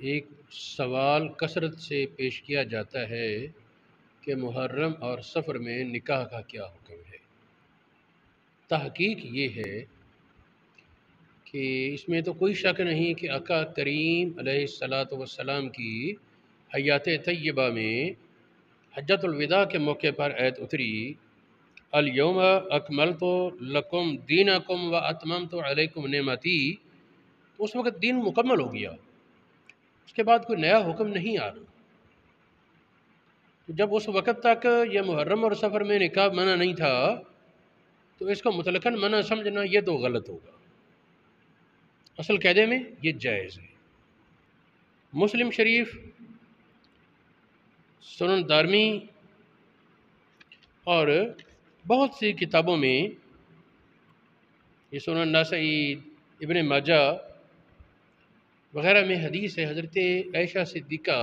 ایک سوال کثرت سے پیش کیا جاتا ہے کہ محرم اور سفر میں نکاح کا کیا حکم ہے۔ تحقیق یہ ہے کہ اس میں تو کوئی شک نہیں کہ آقا کریم علیہ الصلاۃ والسلام کی حیات طیبہ میں حجۃ الوداع کے موقع پر آیت اتری، الیوم اکملت لکم دینکم و اتممت علیکم نعمتی، تو اس وقت دین مکمل ہو گیا، اس کے بعد کوئی نیا حکم نہیں آ رہا۔ تو جب اس وقت تک یہ محرم اور سفر میں نکاح منع نہیں تھا تو اس کو مطلقاً منع سمجھنا یہ تو غلط ہوگا۔ اصل قاعدے میں یہ جائز ہے۔ مسلم شریف، سنن دارمی اور بہت سی کتابوں میں، یہ سنن نسائی، ابن ماجہ وغیرہ میں حدیث ہے، حضرت عائشہ صدیقہ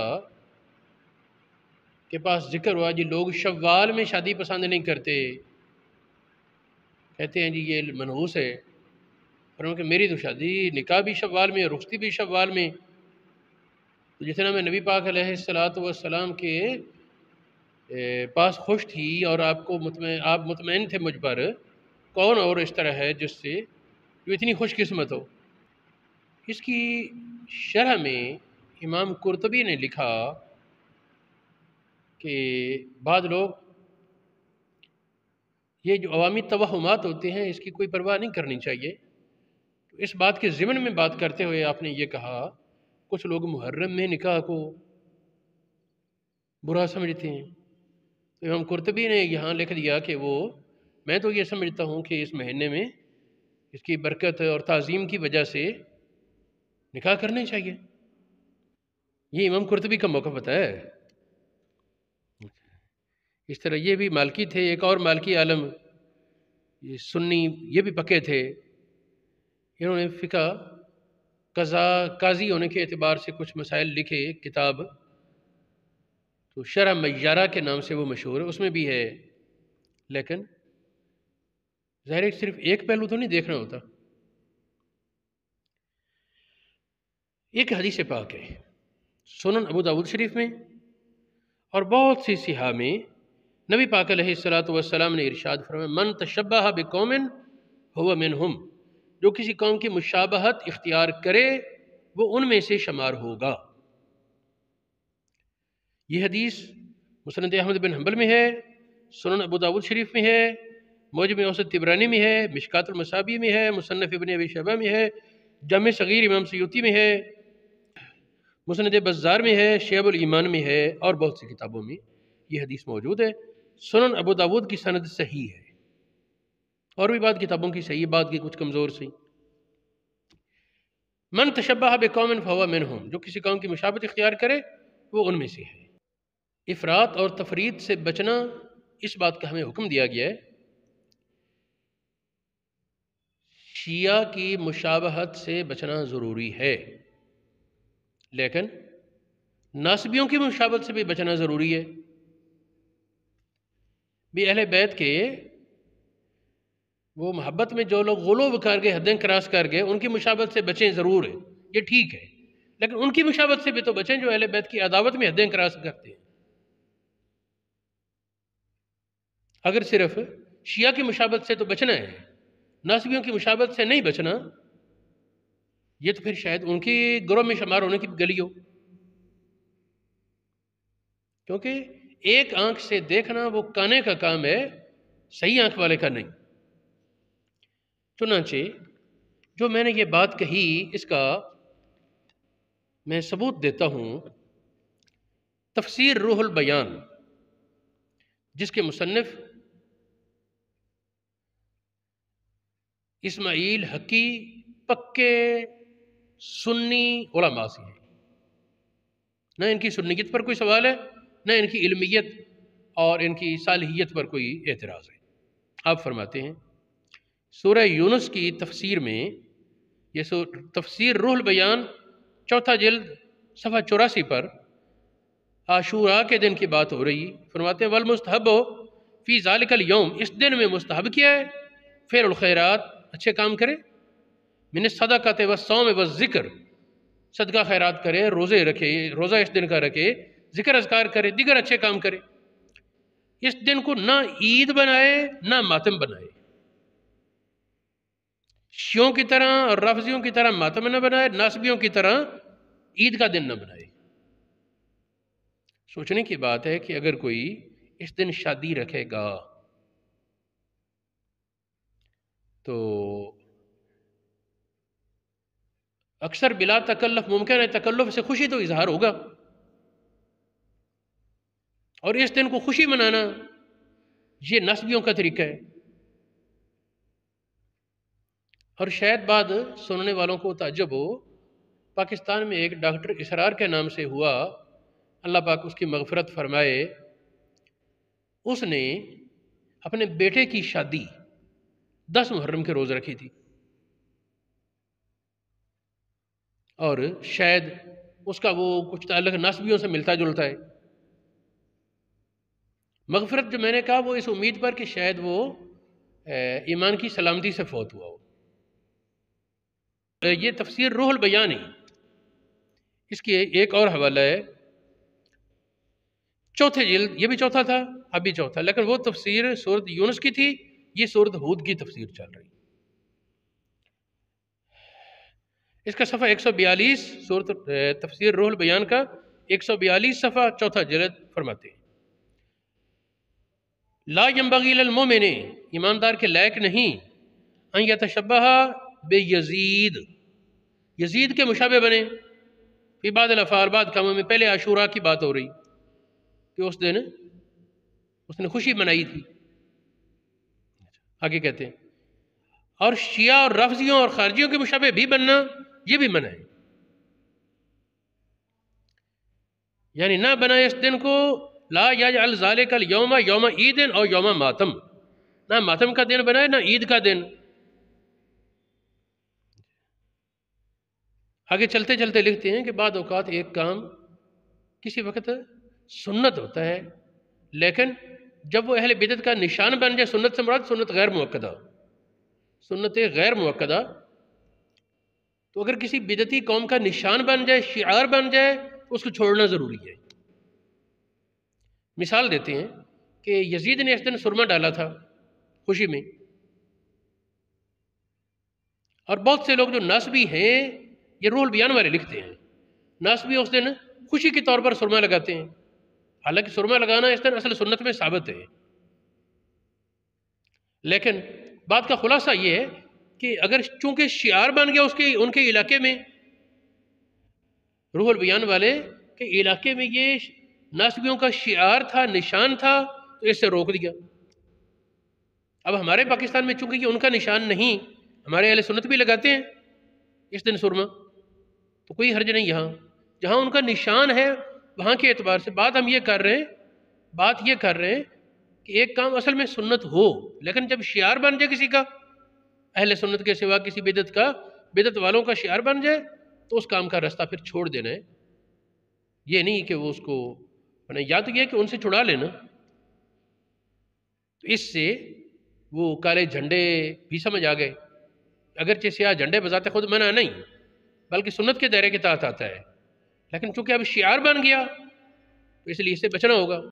کے پاس ذکر ہوا جی لوگ شوال میں شادی پسند نہیں کرتے، کہتے ہیں جی یہ منحوس ہے، فرمایا کہ میری تو شادی نکاح بھی شوال میں، رخصتی بھی شوال میں۔ تو جتنا میں نبی پاک علیہ الصلاۃ والسلام کے پاس خوش تھی اور آپ مطمئن تھے مجھ پر، کون اور اس طرح ہے جس سے جو اتنی خوش قسمت ہو۔ اس کی شرح میں امام قرطبی نے لکھا کہ بعض لوگ یہ جو عوامی توہمات ہوتے ہیں اس کی کوئی پرواہ نہیں کرنی چاہیے۔ تو اس بات کے ضمن میں بات کرتے ہوئے آپ نے یہ کہا کچھ لوگ محرم میں نکاح کو برا سمجھتے ہیں، تو امام قرطبی نے یہاں لکھ دیا کہ میں تو یہ سمجھتا ہوں کہ اس مہینے میں اس کی برکت اور تعظیم کی وجہ سے نکاح کرنے چاہیے۔ یہ امام قرطبی کا موقف بتایا ہے۔ اس طرح یہ بھی مالکی تھے، ایک اور مالکی عالم یہ سنی، یہ بھی پکے تھے، انہوں نے فقہ قاضی ہونے کے اعتبار سے کچھ مسائل لکھے، کتاب تو شرح میارہ کے نام سے وہ مشہور ہے، اس میں بھی ہے، لیکن ظاہر ہے صرف ایک پہلو تو نہیں دیکھنا ہوتا۔ ایک حدیث پاک ہے سنن ابو داؤد شریف میں اور بہت سی صحاح میں، نبی پاک علیہ الصلاۃ والسلام نے ارشاد فرمایا من تشبہ بقوم هو منہم، جو کسی قوم کی مشابہت اختیار کرے وہ ان میں سے شمار ہوگا۔ یہ حدیث مسند احمد بن حنبل میں ہے، سنن ابو داؤد شریف میں ہے، معجم اوسط طبرانی میں ہے، مشکات المصابیح میں ہے، مصنف ابن ابی شیبہ میں ہے، جامع صغیر امام سیوطی میں ہے، مسند بزار میں ہے، شعب الایمان میں ہے، اور بہت سی کتابوں میں یہ حدیث موجود ہے۔ سنن ابو داؤد کی سند صحیح ہے، اور بھی بعض کتابوں کی صحیح، بعض کی کچھ کمزور سی۔ من تشبہ بقوم فہو منہم، جو کسی قوم کی مشابہت اختیار کرے وہ ان میں سے ہے۔ افراط اور تفریط سے بچنا، اس بات کا ہمیں حکم دیا گیا ہے۔ شیعہ کی مشابہت سے بچنا ضروری ہے، لیکن ناسبیوں کی مشابہت سے بھی بچنا ضروری ہے۔ بھی اہل بیت کے وہ محبت میں جو لوگ غلو کر گئے، حدیں کراس کر گئے، ان کی مشابہت سے بچیں ضرور ہے، یہ ٹھیک ہے، لیکن ان کی مشابہت سے بھی تو بچیں جو اہل بیت کی عداوت میں حدیں کراس کرتے ہیں۔ اگر صرف شیعہ کی مشابہت سے تو بچنا ہے، ناسبیوں کی مشابہت سے نہیں بچنا، یہ تو پھر شاید ان کی گروہ میں شمار ہونے کی گلی ہو، کیونکہ ایک آنکھ سے دیکھنا وہ کانے کا کام ہے، صحیح آنکھ والے کا نہیں۔ چنانچہ جو میں نے یہ بات کہی اس کا میں ثبوت دیتا ہوں، تفسیر روح البیان جس کے مصنف اسماعیل حقی پکے سنی علماء سے ہیں، نہ ان کی سنیت پر کوئی سوال ہے، نہ ان کی علمیت اور ان کی صالحیت پر کوئی اعتراض ہے۔ آپ فرماتے ہیں سورہ یونس کی تفسیر میں، یہ تفسیر روح البیان چوتھا جلد صفحہ 84 پر عاشوراء کے دن کی بات ہو رہی، فرماتے ہیں والمستحب فی ذالک الیوم، اس دن میں مستحب کیا ہے فعل الخیرات، اچھے کام کرے، من الصدقۃ والصوم والذکر، صدقہ خیرات کرے، روزے رکھے، روزہ اس دن کا رکھے، ذکر اذکار کرے، دیگر اچھے کام کرے، اس دن کو نہ عید بنائے نہ ماتم بنائے، شیعوں کی طرح اور رافضیوں کی طرح ماتم نہ بنائے، ناسبیوں کی طرح عید کا دن نہ بنائے۔ سوچنے کی بات ہے کہ اگر کوئی اس دن شادی رکھے گا تو اکثر بلا تکلف ممکن ہے تکلف سے خوشی تو اظہار ہوگا، اور اس دن کو خوشی منانا یہ نسبیوں کا طریقہ ہے۔ اور شاید بعد سننے والوں کو تعجب ہو، پاکستان میں ایک ڈاکٹر اسرار کے نام سے ہوا، اللہ پاک اس کی مغفرت فرمائے، اس نے اپنے بیٹے کی شادی 10 محرم کے روز رکھی تھی، اور شاید اس کا وہ کچھ تعلق نسبیوں سے ملتا جلتا ہے۔ مغفرت جو میں نے کہا وہ اس امید پر کہ شاید وہ ایمان کی سلامتی سے فوت ہوا ہو۔ یہ تفسیر روح البیان ہے، اس کی ایک اور حوالہ ہے، چوتھے جلد، یہ بھی چوتھا تھا اب بھی چوتھا، لیکن وہ تفسیر سورۃ یونس کی تھی، یہ سورۃ ہود کی تفسیر چل رہی۔ اس کا صفحہ 142 سورۃ تفسیر روح البیان کا 142 صفحہ چوتھا جلد فرماتے ہیں، لا ينبغي للمؤمن، ایماندار کے لائق نہیں، ان یتشبہ بیزید، یزید کے مشابہ بنے، فی بعض الافعال، بعض کاموں میں۔ پہلے عاشوراء کی بات ہو رہی کہ اس دن اس نے خوشی منائی تھی، آگے کہتے ہیں اور شیعہ اور رافضیوں اور خارجیوں کے مشابہ بھی بننا یہ بھی منع ہے، یعنی نہ بنائے اس دن کو، لا یجعل ذالک الیوم یوم عید اور یوم ماتم، نہ ماتم کا دن بنائے نہ عید کا دن۔ آگے چلتے چلتے لکھتے ہیں کہ بعض اوقات ایک کام کسی وقت سنت ہوتا ہے، لیکن جب وہ اہل بدعت کا نشان بن جائے، سنت سے مراد سنت غیر موقدہ، سنت غیر موقدہ، تو اگر کسی بدعتی قوم کا نشان بن جائے، شعار بن جائے، اس کو چھوڑنا ضروری ہے۔ مثال دیتے ہیں کہ یزید نے اس دن سرما ڈالا تھا خوشی میں، اور بہت سے لوگ جو ناسبی ہیں، یہ روح البیان والے لکھتے ہیں، ناسبی اس دن خوشی کے طور پر سرما لگاتے ہیں، حالانکہ سرما لگانا اس دن اصل سنت میں ثابت ہے، لیکن بات کا خلاصہ یہ ہے کہ اگر چونکہ شعار بن گیا ان کے علاقے میں، روح البیان والے کے علاقے میں یہ ناسبیوں کا شعار تھا، نشان تھا، تو اس سے روک دیا۔ اب ہمارے پاکستان میں چونکہ یہ ان کا نشان نہیں، ہمارے اہل سنت بھی لگاتے ہیں اس دن سرما، تو کوئی حرج نہیں، یہاں جہاں ان کا نشان ہے وہاں کے اعتبار سے بات یہ کر رہے ہیں کہ ایک کام اصل میں سنت ہو، لیکن جب شعار بن جائے کسی کا، اہل سنت کے سوا کسی بدعت والوں کا شعار بن جائے، تو اس کام کا راستہ پھر چھوڑ دینا ہے، یہ نہیں کہ وہ اس کو، یا تو یہ کہ ان سے چھڑا لینا، تو اس سے وہ کالے جھنڈے بھی سمجھ آ گئے، اگرچہ سیاہ جھنڈے بذات خود منع نہیں بلکہ سنت کے دائرے کے تحت آتا ہے، لیکن چونکہ اب شعار بن گیا تو اس لیے اس سے بچنا ہوگا۔